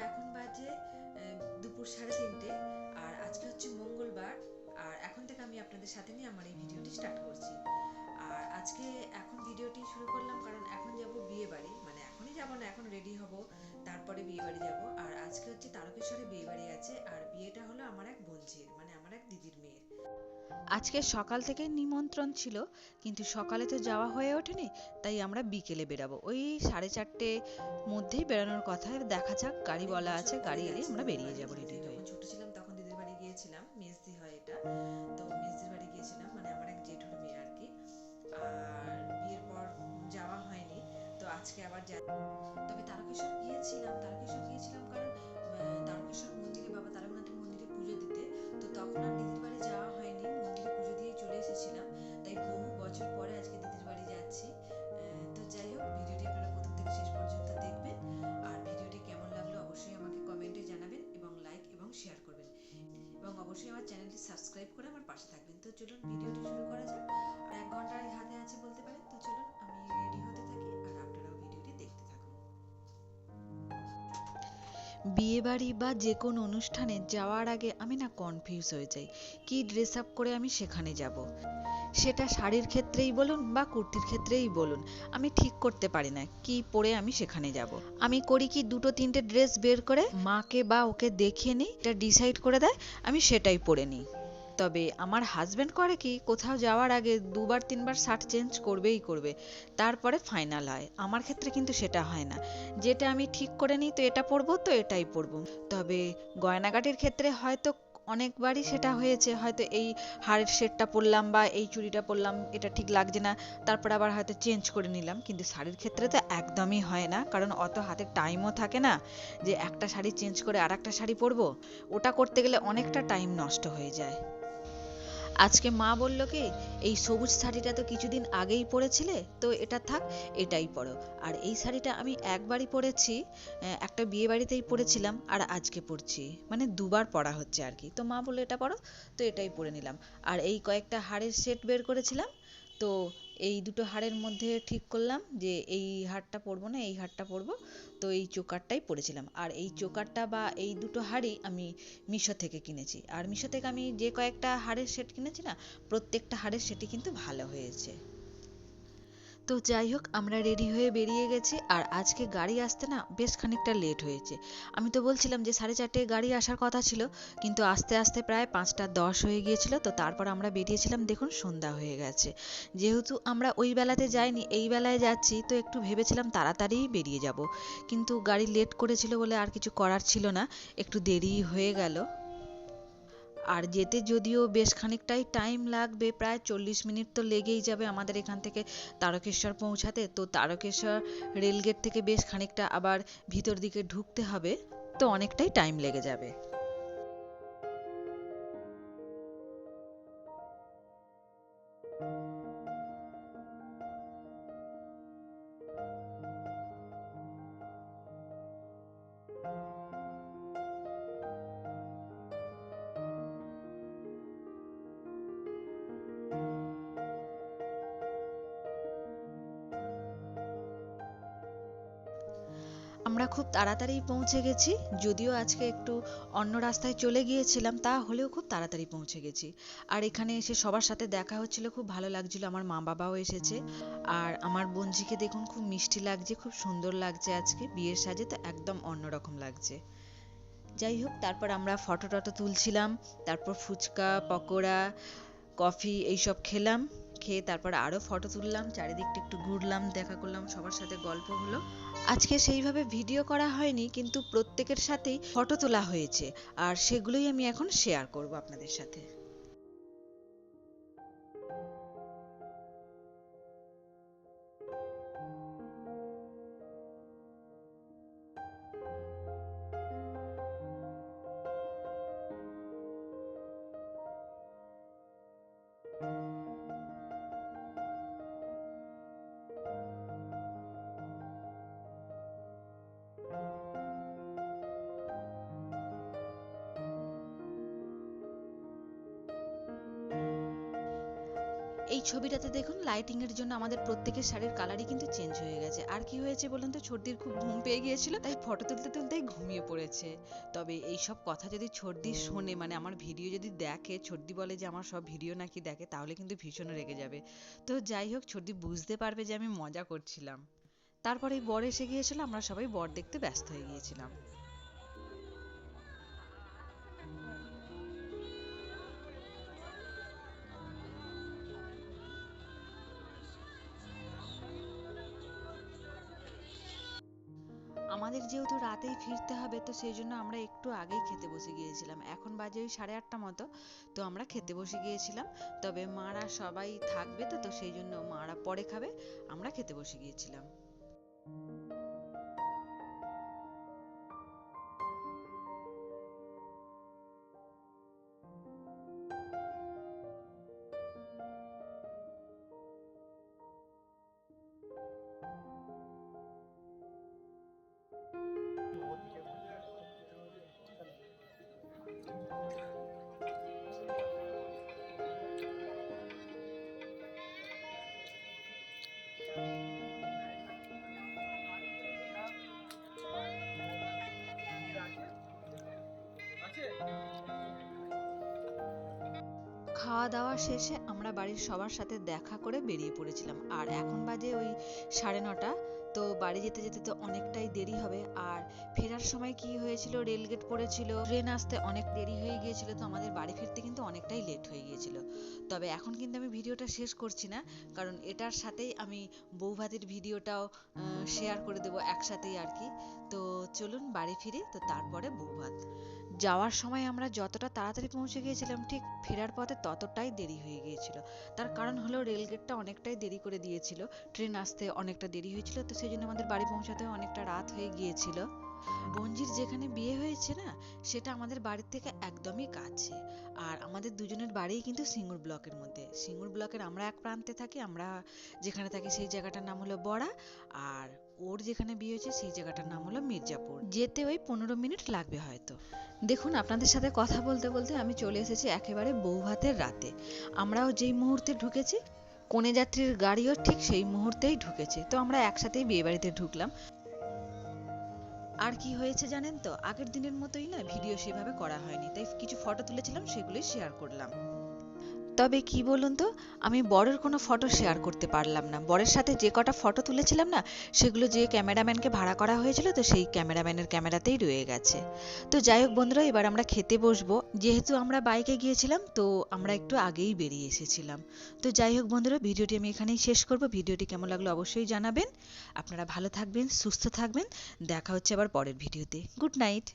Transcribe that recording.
এখন বাজে দুপুর 3:30। আর আজকে হচ্ছে মঙ্গলবার। আর এখন থেকে আমি আপনাদের সাথে নিয়ে আমার এই ভিডিওটি স্টার্ট করছি। আর আজকে এখন ভিডিওটি শুরু করলাম কারণ এখন যাব বিয়ে বাড়ি, মানে এখনই যাব না, এখন রেডি হব, তারপরে বিয়ে বাড়ি যাব। আর আজকে হচ্ছে তারকেশ্বরে বিয়ে বাড়ি আছে। আর বিয়েটা হলো আমার এক বোনঝির, মানে আমার এক দিদির মেয়ের। আজকে সকাল থেকে নিমন্ত্রণ ছিল, কিন্তু সকালে তো যাওয়া হয়ে ওঠেনি, তাই আমরা বিকেলে বেরাবো। ওই 4:30 মধ্যেই বেরানোর কথা। দেখা যাক, গাড়ি অনেক বলা বছর আছে, পরে গাড়ি এলে যাচ্ছি আমরা দিদির বেরিয়ে বাড়ি। যাব রেডি দিদির হয়ে। যখন ছোট ছিলাম তখন দিদির বাড়ি গিয়েছিলাম, মেজদি হয় এটা। তো মেজদির বাড়ি গিয়েছিলাম, মানে আমার এক জেঠুর মেয়ে আর কি। আর বিয়ের পর যাওয়া হয়নি, তো আজকে আবার তবে তারকেশ্বর গিয়েছিলাম কারণ তারকেশ্বর মন্দিরে, বাবা তারকনাথের মন্দিরে পুজো দিতে। তো তখন আর দিদির বাড়ি যাওয়া হয়নি, মন্দিরে পুজো দিয়ে চলে এসেছিলাম। তাই বহু বছর পরে আজকে দিদির বাড়ি যাচ্ছি। তো যাই হোক, ভিডিওটি আপনারা প্রথম থেকে শেষ পর্যন্ত দেখবেন। আর ভিডিওটি কেমন লাগলো অবশ্যই আমাকে কমেন্টে জানাবেন, এবং লাইক এবং শেয়ার করবেন, এবং অবশ্যই আমার চ্যানেলটি সাবস্ক্রাইব করে আমার পাশে থাকবেন। তো চলুন ভিডিওটি শুরু করা যাক। আর 1 ঘন্টার হাতে আছে বলতে পারেন। তো চলুন আমি রেডি হতে থাকি, আর আপনারাও ভিডিওটি দেখতে থাকুন। বিয়ে বাড়ি বা যে কোনো অনুষ্ঠানে যাওয়ার আগে আমি না কনফিউজ হয়ে যাই, কি ড্রেস আপ করে আমি সেখানে যাব। সেটা শাড়ির ক্ষেত্রেই বলুন বা কুর্তির ক্ষেত্রেই বলুন, আমি ঠিক করতে পারি না কি পরে আমি সেখানে যাব। আমি করি কি, দুটো তিনটে ড্রেস বের করে মাকে বা ওকে দেখিয়ে নিই, এটা ডিসাইড করে দেয়, আমি সেটাই পরে নিই। তবে আমার হাজব্যান্ড করে কি, কোথাও যাওয়ার আগে 2-3 বার শার্ট চেঞ্জ করবেই করবে, তারপরে ফাইনাল হয়। আমার ক্ষেত্রে কিন্তু সেটা হয় না। যেটা আমি ঠিক করে নিই, তো এটা পরবো তো এটাই পরবো। তবে গয়নাগাটির ক্ষেত্রে হয়তো অনেকবারই সেটা হয়েছে, হয়তো এই হারের সেটটা পরলাম বা এই চুড়িটা পরলাম, এটা ঠিক লাগছে না, তারপর আবার হয়তো চেঞ্জ করে নিলাম। কিন্তু শাড়ির ক্ষেত্রে তো একদমই হয় না, কারণ অত হাতে টাইমও থাকে না যে একটা শাড়ি চেঞ্জ করে আর একটা শাড়ি পরবো। ওটা করতে গেলে অনেকটা টাইম নষ্ট হয়ে যায়। আজকে মা বলল কি, এই সবুজ শাড়িটা তো কিছুদিন আগেই পরেছিলে, তো এটা থাক, এটাই পরো। আর এই শাড়িটা আমি একবারই পরেছি, একটা বিয়ে বাড়িতেই পরেছিলাম, আর আজকে পরছি, মানে দুবার পরা হচ্ছে আর কি। তো মা বললো এটা পরো, তো এটাই পরে নিলাম। আর এই কয়েকটা হারের সেট বের করেছিলাম, তো এই দুটো হারের মধ্যে ঠিক করলাম যে এই হারটা পরবো না, এই হারটা পরবো। তো এই চোকারটাই পরেছিলাম। আর এই চোকারটা বা এই দুটো হারই আমি মিশো থেকে কিনেছি। আর মিশো থেকে আমি যে কয়েকটা হারের সেট কিনেছি না, প্রত্যেকটা হারের সেটই কিন্তু ভালো হয়েছে। তো যাই হোক, আমরা রেডি হয়ে বেরিয়ে গেছি। আর আজকে গাড়ি আসতে না বেশ খানিকটা লেট হয়েছে। আমি তো বলছিলাম যে 4:30 গাড়ি আসার কথা ছিল, কিন্তু আস্তে আস্তে প্রায় 5টা 10 হয়ে গিয়েছিল। তো তারপর আমরা বেরিয়েছিলাম, দেখুন সন্ধ্যা হয়ে গেছে। যেহেতু আমরা ওই বেলাতে যাইনি, এই বেলায় যাচ্ছি, তো একটু ভেবেছিলাম তাড়াতাড়িই বেরিয়ে যাব, কিন্তু গাড়ি লেট করেছিল বলে আর কিছু করার ছিল না, একটু দেরি হয়ে গেল। আর যেতে যদিও বেশ খানিকটাই টাইম লাগবে, প্রায় 40 মিনিট তো লেগেই যাবে আমাদের এখান থেকে তারকেশ্বর পৌঁছাতে। তো তারকেশ্বর রেলগেট থেকে বেশ খানিকটা আবার ভিতর দিকে ঢুকতে হবে, তো অনেকটাই টাইম লেগে যাবে। আমরা খুব তাড়াতাড়ি পৌঁছে গেছি, যদিও আজকে একটু অন্য রাস্তায় চলে গিয়েছিলাম, তা হলেও খুব তাড়াতাড়ি পৌঁছে গেছি। আর এখানে এসে সবার সাথে দেখা হচ্ছিল, খুব ভালো লাগছিল। আমার মা বাবাও এসেছে। আর আমার বোনঝিকে দেখুন, খুব মিষ্টি লাগছে, খুব সুন্দর লাগছে, আজকে বিয়ের সাজে তো একদম অন্যরকম লাগছে। যাই হোক, তারপর আমরা ফটো টটো তুলছিলাম, তারপর ফুচকা পকোড়া কফি এইসব খেলাম। খেয়ে তারপর আরও ফটো তুললাম, চারিদিকটা একটু ঘুরলাম, দেখা করলাম, সবার সাথে গল্প হলো। আজকে সেইভাবে ভিডিও করা হয়নি, কিন্তু প্রত্যেকের সাথেই ফটো তোলা হয়েছে, আর সেগুলোই আমি এখন শেয়ার করব আপনাদের সাথে। ছবিটাতে দেখুন লাইটিং এর জন্য আমাদের প্রত্যেকের শাড়ির কালারই কিন্তু চেঞ্জ হয়ে গেছে। আর কি হয়েছে বলুন তো, ছর্দির খুব ঘুম পেয়ে গিয়েছিল, তাই ফটো তুলতে তুলতেই ঘুমিয়ে পড়েছে। তবে এই সব কথা যদি ছর্দি শোনে, মানে আমার ভিডিও যদি দেখে, ছর্দি বলে যে আমার সব ভিডিও নাকি দেখে, তাহলে কিন্তু ভীষণ রেগে যাবে। তো যাই হোক, ছর্দি বুঝতে পারবে যে আমি মজা করছিলাম। তারপরে বর এসে গিয়েছিল, আমরা সবাই বর দেখতে ব্যস্ত হয়ে গিয়েছিলাম। আমাদের যেহেতু রাতেই ফিরতে হবে, তো সেই জন্য আমরা একটু আগেই খেতে বসে গিয়েছিলাম। এখন বাজে ওই 8:30 মতো। তো আমরা খেতে বসে গিয়েছিলাম। তবে মারা সবাই থাকবে, তো তো সেই জন্য মারা পরে খাবে, আমরা খেতে বসে গিয়েছিলাম। খাওয়া দাওয়া শেষে আমরা বাড়ির সবার সাথে দেখা করে বেরিয়ে পড়েছিলাম। আর এখন বাজে ওই 9:30। তো বাড়ি যেতে যেতে তো অনেকটাই দেরি হবে। আর ফেরার সময় কি হয়েছিল, রেলগেট পড়েছিল, ট্রেন আসতে অনেক দেরি হয়ে গিয়েছিল, তো আমাদের বাড়ি ফিরতে কিন্তু অনেকটাই লেট হয়ে গিয়েছিল। তবে এখন কিন্তু আমি ভিডিওটা শেষ করছি না, কারণ এটার সাথেই আমি বৌভাতের ভিডিওটাও শেয়ার করে দেবো একসাথেই আর কি। তো চলুন বাড়ি ফিরি, তো তারপরে বৌভাত। যাওয়ার সময় আমরা যতটা তাড়াতাড়ি পৌঁছে গিয়েছিলাম, ঠিক ফেরার পথে ততটাই দেরি হয়ে গিয়েছিল। তার কারণ হলো রেলগেটটা অনেকটাই দেরি করে দিয়েছিল, ট্রেন আসতে অনেকটা দেরি হয়েছিল, তো সেই জন্য আমাদের বাড়ি পৌঁছাতে অনেকটা রাত হয়ে গিয়েছিল। বঞ্জির যেখানে বিয়ে হয়েছে না, সেটা আমাদের বাড়ির থেকে একদমই কাছে। আর আমাদের দুজনের বাড়িই কিন্তু সিঙ্গুর ব্লকের মধ্যে। সিঙ্গুর ব্লকের আমরা এক প্রান্তে থাকি, আমরা যেখানে থাকি সেই জায়গাটার নাম হলো বড়া। আর ওর যেখানে বিয়ে হয়েছে সেই জায়গাটার নাম হলো মির্জাপুর। যেতে ওই 15 মিনিট লাগবে হয়তো। দেখুন, আপনাদের সাথে কথা বলতে বলতে আমি চলে এসেছি একেবারে বৌভাতের রাতে। আমরাও যেই মুহূর্তে ঢুকেছি, কনে যাত্রীর গাড়িও ঠিক সেই মুহূর্তেই ঢুকেছে। তো আমরা একসাথেই বিয়ে বাড়িতে ঢুকলাম। আর কি হয়েছে জানেন তো, আগের দিনের মতোই না ভিডিও সেভাবে করা হয়নি, তাই কিছু ফটো তুলেছিলাম, সেগুলোই শেয়ার করলাম। তবে কি বলুন তো, আমি বরের কোনো ফটো শেয়ার করতে পারলাম না। বরের সাথে যে কটা ফটো তুলেছিলাম না, সেগুলো যে ক্যামেরাম্যানকে ভাড়া করা হয়েছিল, তো সেই ক্যামেরাম্যানের ক্যামেরাতেই রয়ে গেছে। তো যাই হোক বন্ধুরা, এবার আমরা খেতে বসবো। যেহেতু আমরা বাইকে গিয়েছিলাম, তো আমরা একটু আগেই বেরিয়ে এসেছিলাম। তো যাই হোক বন্ধুরা, ভিডিওটি আমি এখানেই শেষ করব। ভিডিওটি কেমন লাগলো অবশ্যই জানাবেন। আপনারা ভালো থাকবেন, সুস্থ থাকবেন। দেখা হচ্ছে আবার পরের ভিডিওতে। Good night.